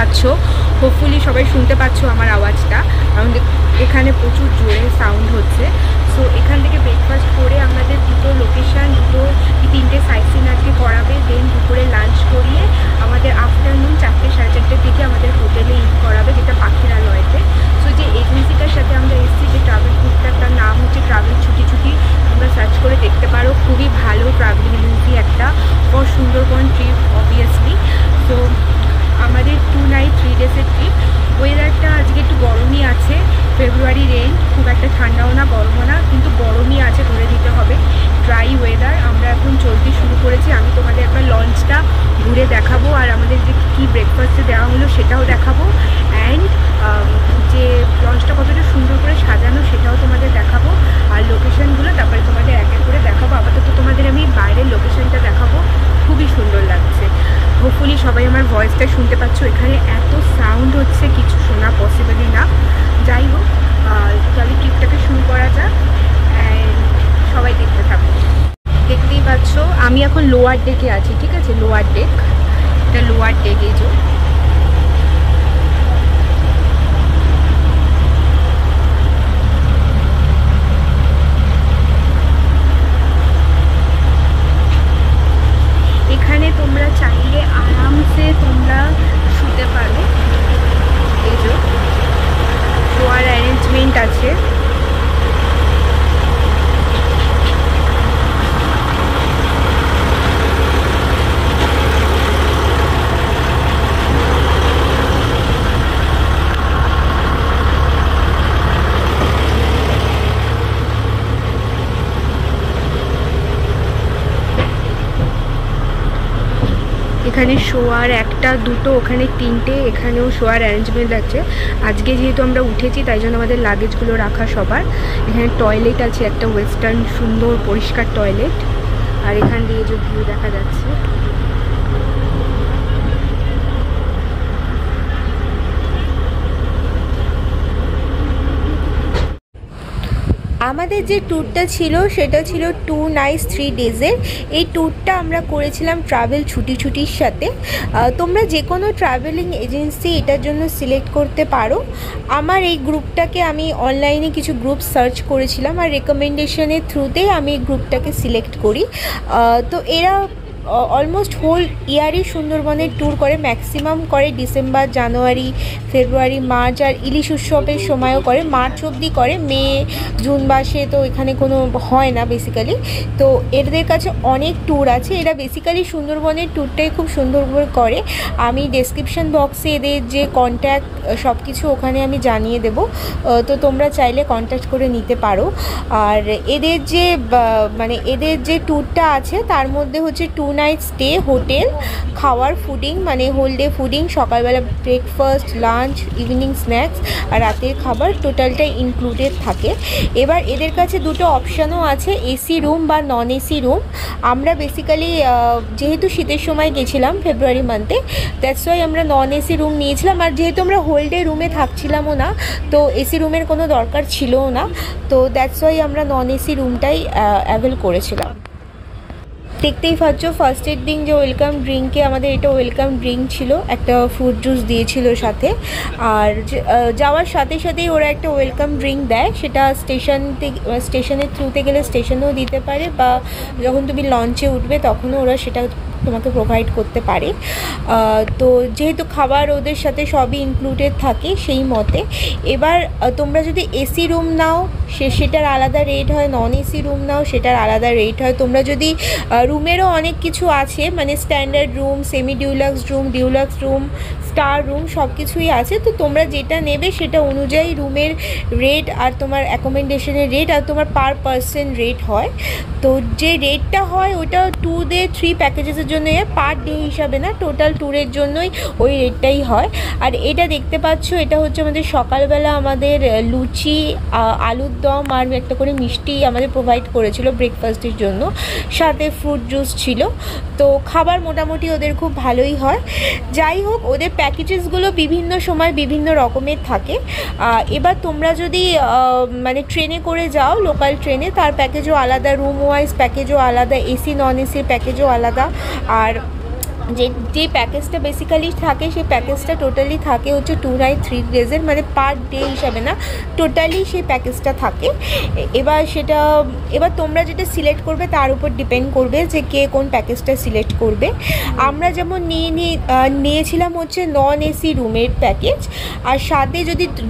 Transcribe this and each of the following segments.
পাচ্ছ, হোপফুলি সবাই শুনতে পাচ্ছ আমার আওয়াজটা, কারণ এখানে প্রচুর জোরে সাউন্ড হচ্ছে। সো এখান থেকে ব্রেকফাস্ট করে আমাদের দুটো লোকেশান, তিনটে সাইট সিন আজকে করাবে। দেন দুপুরে লাঞ্চ করিয়ে আমাদের আফটারনুন 4টে সাড়ে 4টের দিকে আমাদের হোটেলে ইট করাবে, যেটা পাখিরালয়তে। সো যে এজেন্সিটার সাথে আমরা এসেছি, যে ট্রাভেল গ্রুপটার, তার নাম হচ্ছে ট্রাভেল ছুটি ছুটি। তোমরা সার্চ করে দেখতে পারো, খুবই ভালো ট্রাভেলিং এজেন্সি একটা ফর সুন্দরবন ট্রিপ অবভিয়াসলি। তো আমাদের 2 নাইট 3 ডেজের ট্রিপ। ওয়েদারটা আজকে একটু গরমই আছে, ফেব্রুয়ারি রেঞ্জ, খুব একটা ঠান্ডাও না গরমও না, কিন্তু গরমই আছে ধরে দিতে হবে। Dry weather. আমরা এখন চলতে শুরু করেছি। আমি তোমাদের একবার লঞ্চটা ঘুরে দেখাবো, আর আমাদের যে কী ব্রেকফাস্টে দেওয়া হলো সেটাও দেখাবো, অ্যান্ড যে লঞ্চটা কতটা সুন্দর করে সাজানো সেটাও তোমাদের দেখাবো, আর লোকেশানগুলো তারপরে তোমাদের এক এক করে দেখাবো। আপাতত তোমাদের আমি বাইরের লোকেশানটা দেখাবো, খুবই সুন্দর লাগছে। হোপফুলি সবাই আমার ভয়েসটা শুনতে পাচ্ছ। এখানে এত সাউন্ড হচ্ছে, কিছু শোনা পসিবলই না। যাই হোক, তাহলে ট্রিপটাকে শুরু করা যাক, অ্যান্ড সবাই দেখতে থাকো। দেখতেই পাচ্ছ আমি এখন লোয়ার ডেকে আছি, ঠিক আছে? লোয়ার ডেক, এটা লোয়ার ডেক। এই যে এখানে তোমরা চাইলে আরামসে তোমরা শুতে পারো। এই যে শোয়ার অ্যারেঞ্জমেন্ট আছে। এখানে শোয়ার 1টা 2টো, ওখানে 3টে, এখানেও শোয়ার অ্যারেঞ্জমেন্ট আছে। আজকে যেহেতু আমরা উঠেছি তাই জন্য আমাদের লাগেজগুলো রাখা সবার। এখানে টয়লেট আছে, একটা ওয়েস্টার্ন সুন্দর পরিষ্কার টয়লেট, আর এখান দিয়ে যে ভিউ দেখা যাচ্ছে। আমাদের যে ট্যুরটা ছিল সেটা ছিল 2 নাইটস 3 ডেজের। এই ট্যুরটা আমরা করেছিলাম ট্রাভেল ছুটি ছুটির সাথে। তোমরা যে কোনো ট্রাভেলিং এজেন্সি এটার জন্য সিলেক্ট করতে পারো। আমার এই গ্রুপটাকে আমি অনলাইনে কিছু গ্রুপ সার্চ করেছিলাম, আর রেকমেন্ডেশনের থ্রুতেই আমি এই গ্রুপটাকে সিলেক্ট করি। তো এরা অলমোস্ট হোল ইয়ারই সুন্দরবনের ট্যুর করে, ম্যাক্সিমাম করে ডিসেম্বর, জানুয়ারি, ফেব্রুয়ারি, মার্চ, আর ইলিশ উৎসবের সময়ও করে, মার্চ অবধি করে। মে জুন মাসে তো এখানে কোনো হয় না বেসিক্যালি। তো এদের কাছে অনেক ট্যুর আছে, এরা বেসিক্যালি সুন্দরবনের ট্যুরটাই খুব সুন্দর করে। আমি ডেসক্রিপশন বক্সে এদের যে কন্ট্যাক্ট সব কিছু ওখানে আমি জানিয়ে দেব, তো তোমরা চাইলে কন্ট্যাক্ট করে নিতে পারো। আর এদের যে ট্যুরটা আছে তার মধ্যে হচ্ছে 2 নাইট স্টে, হোটেল, খাওয়ার, ফুডিং, মানে হোল ডে ফুডিং, সকালবেলা ব্রেকফাস্ট, লাঞ্চ, ইভিনিং স্ন্যাক্স, আর রাতের খাবার, টোটালটাই ইনক্লুডেড থাকে। এবার এদের কাছে দুটো অপশানও আছে, এসি রুম বা নন এসি রুম। আমরা বেসিক্যালি যেহেতু শীতের সময় গেছিলাম ফেব্রুয়ারি মান্থে, দ্যাটস ওয়াই আমরা নন এসি রুম নিয়েছিলাম। আর যেহেতু আমরা হোল ডে রুমে থাকছিলামও না, তো এসি রুমের কোনো দরকার ছিলও না, তো দ্যাটস ওয়াই আমরা নন এসি রুমটাই অ্যাভেল করেছিলাম। দেখতেই পাচ্ছ ফার্স্টের দিন যে ওয়েলকাম ড্রিঙ্কে আমাদের এটা ওয়েলকাম ড্রিঙ্ক ছিল, একটা ফ্রুট জুস দিয়েছিল সাথে। আর যাওয়ার সাথে সাথেই ওরা একটা ওয়েলকাম ড্রিঙ্ক দেয়, সেটা স্টেশনের থ্রুতে গেলে স্টেশনেও দিতে পারে, বা যখন তুমি লঞ্চে উঠবে তখনও ওরা সেটা তোমাকে প্রোভাইড করতে পারে। তো যেহেতু খাবার ওদের সাথে সবই ইনক্লুডেড থাকে সেই মতে। এবার তোমরা যদি এসি রুম নাও সেটার আলাদা রেট হয়, নন এসি রুম নাও সেটার আলাদা রেট হয়। তোমরা যদি রুমেরও অনেক কিছু আছে, মানে standard room, semi deluxe room, star room, সব কিছুই আছে। তো তোমরা যেটা নেবে সেটা অনুযায়ী রুমের রেট আর তোমার অ্যাকোমোডেশনের রেট আর তোমার পার পার্সন রেট হয়। তো যে রেটটা হয় ওটা 2 ডে 3 প্যাকেজেসের জন্য, পার ডে হিসাবে না, টোটাল ট্যুরের জন্যই ওই রেটটাই হয়। আর এটা দেখতে পাচ্ছ, এটা হচ্ছে আমাদের সকালবেলা আমাদের লুচি, আলুর দম আর একটা করে মিষ্টি আমাদের প্রোভাইড করেছিল ব্রেকফাস্টের জন্য, সাথে ফ্রুট জুস ছিল। তো খাবার মোটামুটি ওদের খুব ভালোই হয়। যাই হোক, ওদের প্যাকেজেসগুলো বিভিন্ন সময় বিভিন্ন রকমের থাকে। এবার তোমরা যদি মানে ট্রেনে করে যাও, লোকাল ট্রেনে, তার প্যাকেজও আলাদা, রুম ওয়াইজ প্যাকেজও আলাদা, এসি নন এসির প্যাকেজও আলাদা। আর যে প্যাকেজটা বেসিক্যালি থাকে সেই প্যাকেজটা টোটালি থাকে হচ্ছে 2 নাইট 3 ডেজের, মানে পার ডে হিসাবে না, টোটালি সেই প্যাকেজটা থাকে। এবার তোমরা যেটা সিলেক্ট করবে তার উপর ডিপেন্ড করবে যে কে কোন প্যাকেজটা সিলেক্ট করবে। আমরা যেমন নিয়েছিলাম হচ্ছে নন এসি রুমের প্যাকেজ, আর সাথে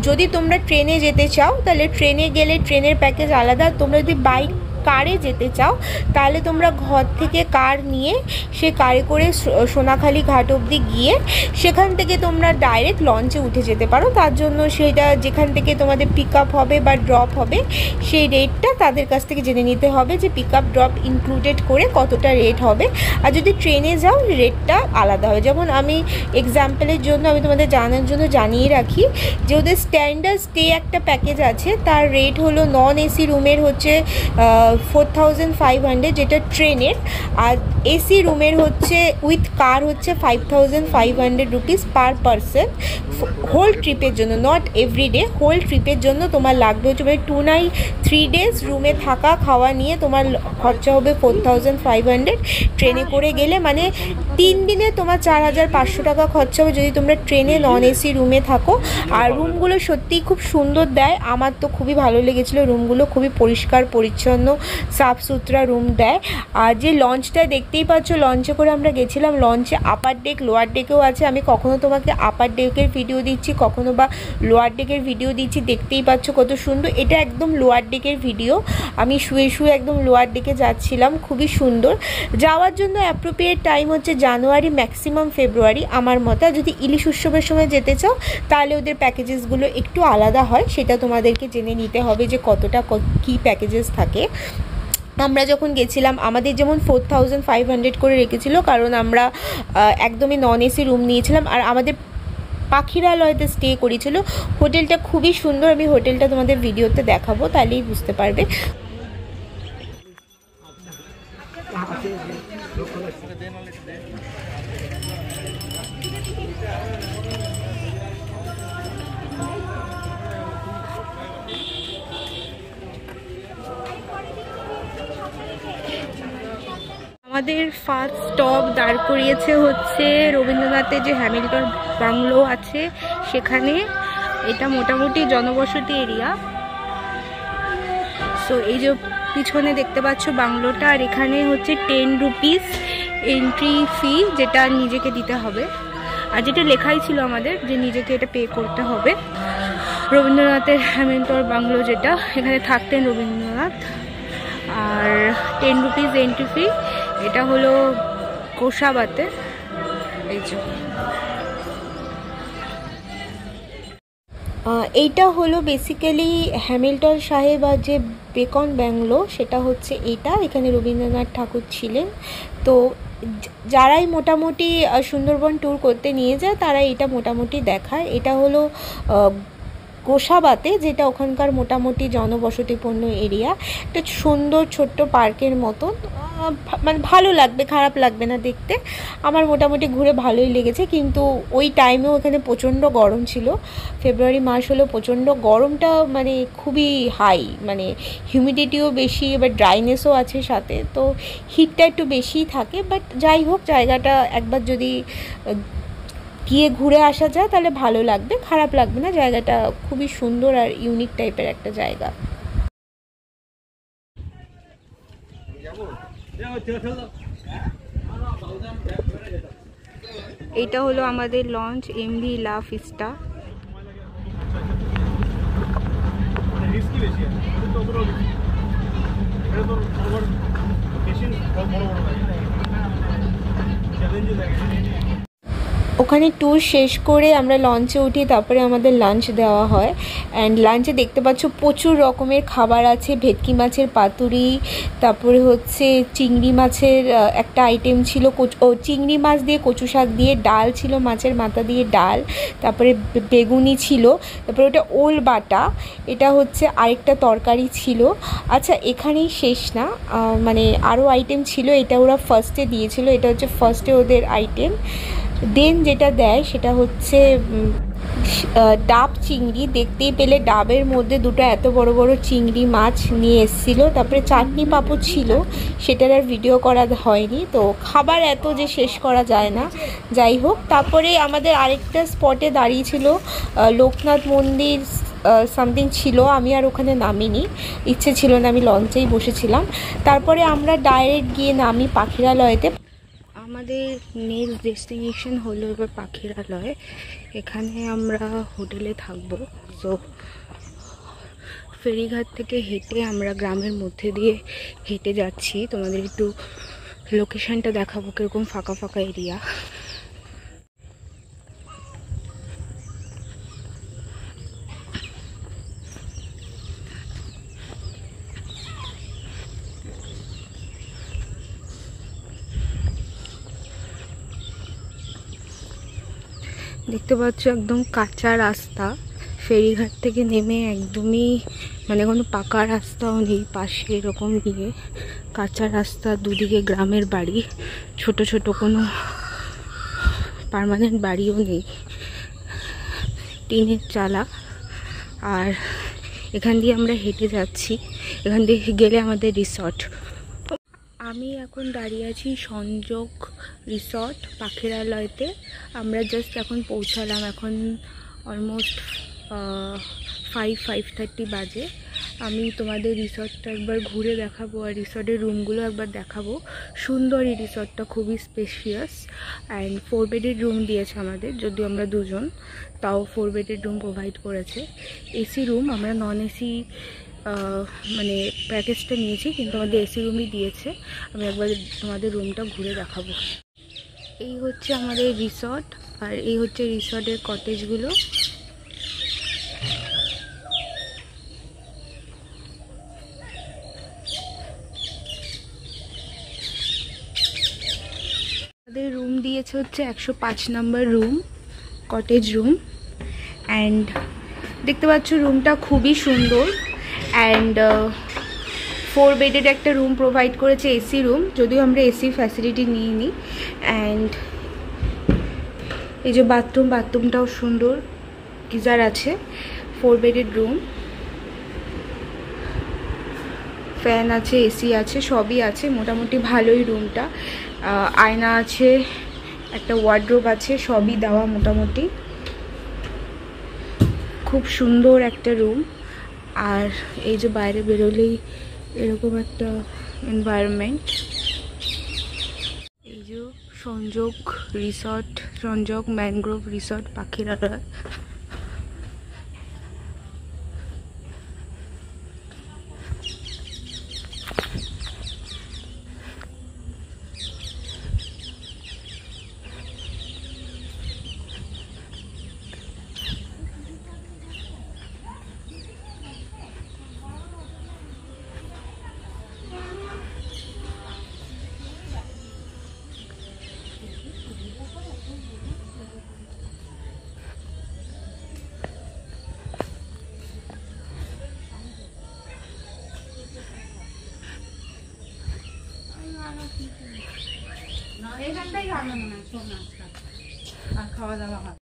যদি তোমরা ট্রেনে যেতে চাও তাহলে ট্রেনে গেলে ট্রেনের প্যাকেজ আলাদা। তোমরা যদি বাইক কারে যেতে চাও তাহলে তোমরা ঘর থেকে কার নিয়ে সে কারে করে সোনাখালি ঘাট অবধি গিয়ে সেখান থেকে তোমরা ডাইরেক্ট লঞ্চে উঠে যেতে পারো। তার জন্য সেটা যেখান থেকে তোমাদের পিক আপ হবে বা ড্রপ হবে সেই রেটটা তাদের কাছ থেকে জেনে নিতে হবে যে পিক আপ ড্রপ ইনক্লুডেড করে কতটা রেট হবে। আর যদি ট্রেনে যাও রেটটা আলাদা হবে। যেমন আমি এক্সাম্পলের জন্য আমি তোমাদের জানার জন্য জানিয়ে রাখি যে ওদের স্ট্যান্ডার্ড স্টে একটা প্যাকেজ আছে, তার রেট হলো নন এসি রুমের হচ্ছে 4500 যেটা ট্রেনের, আর এসি রুমের হচ্ছে উইথ কার হচ্ছে 5500 রুপিস পার পারসন হোল ট্রিপের জন্য, নট এভরিডে, হোল ট্রিপের জন্য তোমার লাগবে হচ্ছে মানে 2 নাইট 3 ডেজ রুমে থাকা খাওয়া নিয়ে তোমার খরচা হবে 4500। ট্রেনে করে গেলে মানে 3 দিনে তোমার 4500 টাকা খরচা হবে যদি তোমরা ট্রেনে নন এসি রুমে থাকো। আর রুমগুলো সত্যিই খুব সুন্দর দেয়, আমার তো খুবই ভালো লেগেছিলো। রুমগুলো খুবই পরিষ্কার পরিচ্ছন্ন সাফ সুতরা রুম দেয়। আর যে লঞ্চটা দেখতেই পাচ্ছ, লঞ্চে করে আমরা গেছিলাম, লঞ্চে আপার ডেক লোয়ার ডেকেও আছে। আমি কখনো তোমাকে আপার ডেকের ভিডিও দিচ্ছি, কখনো বা লোয়ার ডেকের ভিডিও দিচ্ছি, দেখতেই পাচ্ছ কত সুন্দর। এটা একদম লোয়ার ডেকের ভিডিও, আমি শুয়ে শুয়ে একদম লোয়ার ডেকে যাচ্ছিলাম, খুবই সুন্দর। যাওয়ার জন্য অ্যাপ্রোপ্রিয়েট টাইম হচ্ছে জানুয়ারি, ম্যাক্সিমাম ফেব্রুয়ারি আমার মতে। যদি ইলিশ উৎসবের সময় যেতে চাও তাহলে ওদের প্যাকেজেসগুলো একটু আলাদা হয়, সেটা তোমাদেরকে জেনে নিতে হবে যে কতটা কী প্যাকেজেস থাকে। আমরা যখন গেছিলাম আমাদের যেমন 4500 করে রেখেছিল, কারণ আমরা একদমই নন এসি রুম নিয়েছিলাম। আর আমাদের পাখিরালয়তে স্টে করেছিল। হোটেলটা খুবই সুন্দর, আমি হোটেলটা তোমাদের ভিডিওতে দেখাবো, তাহলেই বুঝতে পারবে। আমাদের ফার্স্ট স্টপ দাঁড় করিয়েছে হচ্ছে রবীন্দ্রনাথের যে হ্যামিল্টন বাংলো আছে সেখানে। এটা মোটামুটি জনবসতি এরিয়া। সো এই যে পিছনে দেখতে পাচ্ছ বাংলোটা, আর এখানে হচ্ছে 10 রুপিস এন্ট্রি ফি, যেটা নিজেকে দিতে হবে। আর যেটা লেখাই ছিল আমাদের যে নিজেকে এটা পে করতে হবে। রবীন্দ্রনাথের হ্যামিল্টন বাংলো, যেটা এখানে থাকতেন রবীন্দ্রনাথ। আর 10 রুপিস এন্ট্রি ফি। এটা হলো গোসাবাতে। এই যে এইটা হলো বেসিক্যালি হ্যামিল্টন সাহেব আর যে বেকন বাংলো সেটা হচ্ছে এটা। এখানে রবীন্দ্রনাথ ঠাকুর ছিলেন। তো যারাই মোটামুটি সুন্দরবন ট্যুর করতে নিয়ে যায় তারা এটা মোটামুটি দেখায়। এটা হলো গোসাবাতে, যেটা ওখানকার মোটামুটি জনবসতিপূর্ণ এরিয়া। একটা সুন্দর ছোট্ট পার্কের মতন, মানে ভালো লাগবে, খারাপ লাগবে না দেখতে। আমার মোটামুটি ঘুরে ভালোই লেগেছে। কিন্তু ওই টাইমেও এখানে প্রচণ্ড গরম ছিল, ফেব্রুয়ারি মাস হলো, প্রচণ্ড গরমটা মানে খুবই হাই, মানে হিউমিডিটিও বেশি, এবার ড্রাইনেসও আছে সাথে, তো হিটটা একটু বেশিই থাকে। বাট যাই হোক, জায়গাটা একবার যদি গিয়ে ঘুরে আসা যায় তাহলে ভালো লাগবে, খারাপ লাগবে না। জায়গাটা খুবই সুন্দর আর ইউনিক টাইপের একটা জায়গা। এটা হলো আমাদের লঞ্চ এমভি লা ফিস্টা। ওখানে ট্যুর শেষ করে আমরা লঞ্চে উঠি, তারপরে আমাদের লাঞ্চ দেওয়া হয়। অ্যান্ড লাঞ্চে দেখতে পাচ্ছ প্রচুর রকমের খাবার আছে। ভেটকি মাছের পাতুরি, তারপরে হচ্ছে চিংড়ি মাছের একটা আইটেম ছিল, চিংড়ি মাছ দিয়ে কচু শাক দিয়ে ডাল ছিল, মাছের মাথা দিয়ে ডাল, তারপরে বেগুনি ছিল, তারপরে ওটা ওল বাটা, এটা হচ্ছে আরেকটা তরকারি ছিল। আচ্ছা, এখানেই শেষ না, মানে আরও আইটেম ছিল। এটা ওরা ফার্স্টে দিয়েছিল, এটা হচ্ছে ফার্স্টে ওদের আইটেম। দেন যেটা দেয় সেটা হচ্ছে ডাব চিংড়ি, দেখতেই পেলে ডাবের মধ্যে দুটো এত বড় বড় চিংড়ি মাছ নিয়ে এসেছিলো। তারপরে চাটনি পাঁপড় ছিল, সেটার আর ভিডিও করা হয়নি। তো খাবার এত যে শেষ করা যায় না, যাই হোক। তারপরে আমাদের আরেকটা স্পটে দাঁড়িয়েছিল লোকনাথ মন্দির সামথিং ছিল, আমি আর ওখানে নামিনি, ইচ্ছে ছিল না, আমি লঞ্চেই বসেছিলাম। তারপরে আমরা ডাইরেক্ট গিয়ে নামি পাখিরালয়তে। আমাদের নেক্সট ডেস্টিনেশন হলো এবার পাখিরালয়। এখানে আমরা হোটেলে থাকবো। সো ফেরিঘাট থেকে হেঁটে আমরা গ্রামের মধ্যে দিয়ে হেঁটে যাচ্ছি। তোমাদের একটু লোকেশনটা দেখাবো, কীরকম ফাঁকা ফাঁকা এরিয়া। দেখতে পাচ্ছ একদম কাঁচা রাস্তা, ফেরিঘাট থেকে নেমে একদমই মানে কোনো পাকা রাস্তাও নেই, পাশে এরকম দিয়ে কাঁচা রাস্তা, দুদিকে গ্রামের বাড়ি, ছোট ছোট কোনো পার্মানেন্ট বাড়িও নেই, টিনের চালা। আর এখান দিয়ে আমরা হেঁটে যাচ্ছি, এখান দিয়ে গেলে আমাদের রিসর্ট। আমি এখন দাঁড়িয়ে আছি সংযোগ রিসর্ট পাখিরালয়তে। আমরা জাস্ট এখন পৌঁছালাম, এখন অলমোস্ট 5:30 বাজে। আমি তোমাদের রিসর্টটা একবার ঘুরে দেখাবো আর রিসর্টের রুমগুলো একবার দেখাবো। সুন্দর এই রিসর্টটা, খুবই স্পেশিয়াস অ্যান্ড 4 বেডের রুম দিয়েছে আমাদের, যদিও আমরা দুজন, তাও 4 বেডের রুম প্রোভাইড করেছে। এসি রুম, আমরা নন এসি মানে প্যাকেজটা নিয়েছি, কিন্তু আমাদের এসি রুমই দিয়েছে। আমি একবার তোমাদের রুমটা ঘুরে দেখাবো। এই হচ্ছে আমাদের রিসর্ট, আর এই হচ্ছে রিসর্টের কটেজগুলো। আমাদের রুম দিয়েছে হচ্ছে 105 নম্বর রুম, কটেজ রুম। অ্যান্ড দেখতে পাচ্ছ রুমটা খুবই সুন্দর। অ্যান্ড 4 বেডের একটা রুম প্রোভাইড করেছে, এসি রুম, যদিও আমরা এসি ফ্যাসিলিটি নিইনি। অ্যান্ড এই যে বাথরুমটাও সুন্দর, গিজার আছে। 4 বেডের রুম, ফ্যান আছে, এসি আছে, সবই আছে, মোটামুটি ভালোই রুমটা। আয়না আছে, একটা ওয়ার্ড্রোব আছে, সবই দেওয়া মোটামুটি। খুব সুন্দর একটা রুম। আর এই যে বাইরে বেরোলেই এরকম একটা এনভায়রনমেন্ট। এই যে সংযোগ রিসর্ট, সংযোগ ম্যানগ্রোভ রিসর্ট পাখিরালয়। এখানটাই রান্না মনে হয়, সব নাস্তা আর খাওয়া দাওয়া হয়।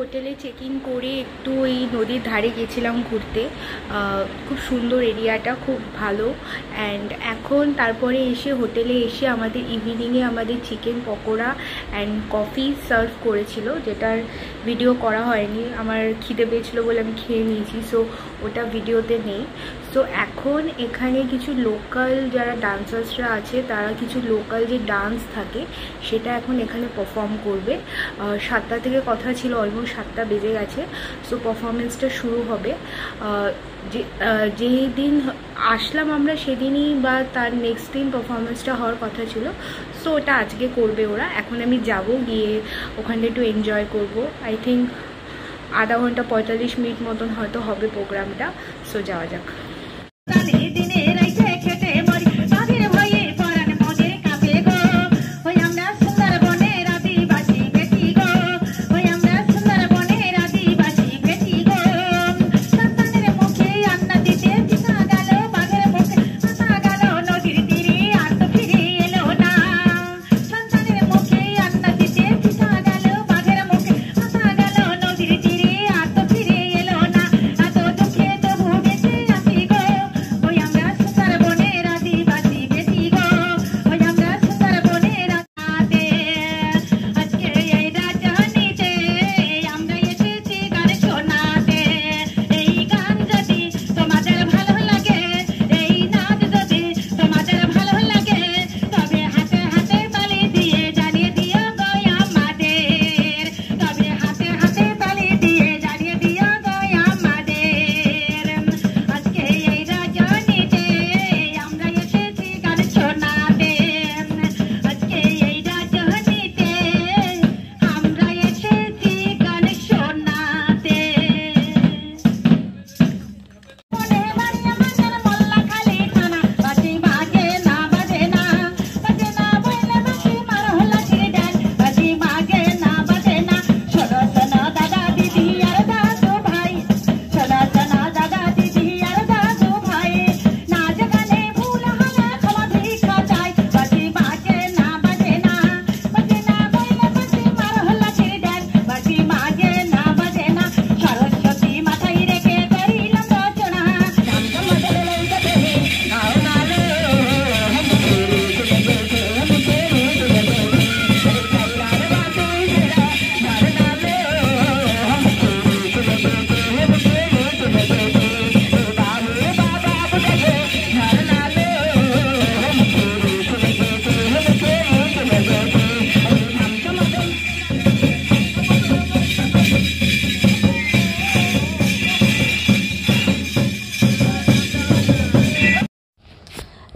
হোটেলে চেক ইন করে একটু ওই নদীর ধারে গেছিলাম ঘুরতে। খুব সুন্দর এরিয়াটা, খুব ভালো। অ্যান্ড এখন তারপরে এসে হোটেলে এসে আমাদের ইভিনিংয়ে আমাদের chicken pakora and coffee serve করেছিল, যেটার ভিডিও করা হয়নি। আমার খিদে পেয়েছিলো বলে আমি খেয়ে নিয়েছি, সো ওটা ভিডিওতে নেই। সো এখন এখানে কিছু লোকাল যারা ডান্সার্সরা আছে, তারা কিছু লোকাল যে ডান্স থাকে সেটা এখন এখানে পারফর্ম করবে। 7টা থেকে কথা ছিল, অলমোস্ট 7টা বেজে গেছে। সো পারফরমেন্সটা শুরু হবে। যেই দিন আসলাম আমরা সেদিনই বা তার নেক্সট দিন পারফরমেন্সটা হওয়ার কথা ছিল। সো ওটা আজকে করবে ওরা। এখন আমি যাব, গিয়ে ওখানটা একটু এনজয় করব। আই থিঙ্ক আধা ঘন্টা 45 মিনিট মতন হয়তো হবে প্রোগ্রামটা। সো যাওয়া যাক।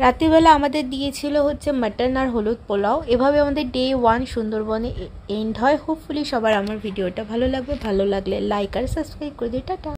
রাত্রিবেলা আমাদের দিয়েছিল হচ্ছে মাটন আর হলুদ পোলাও। এভাবে আমাদের ডে 1 সুন্দরবনে এন্ড হয়। হোপফুলি সবার আমার ভিডিওটা ভালো লাগবে। ভালো লাগলে লাইক আর সাবস্ক্রাইব করে দিও। টাটা।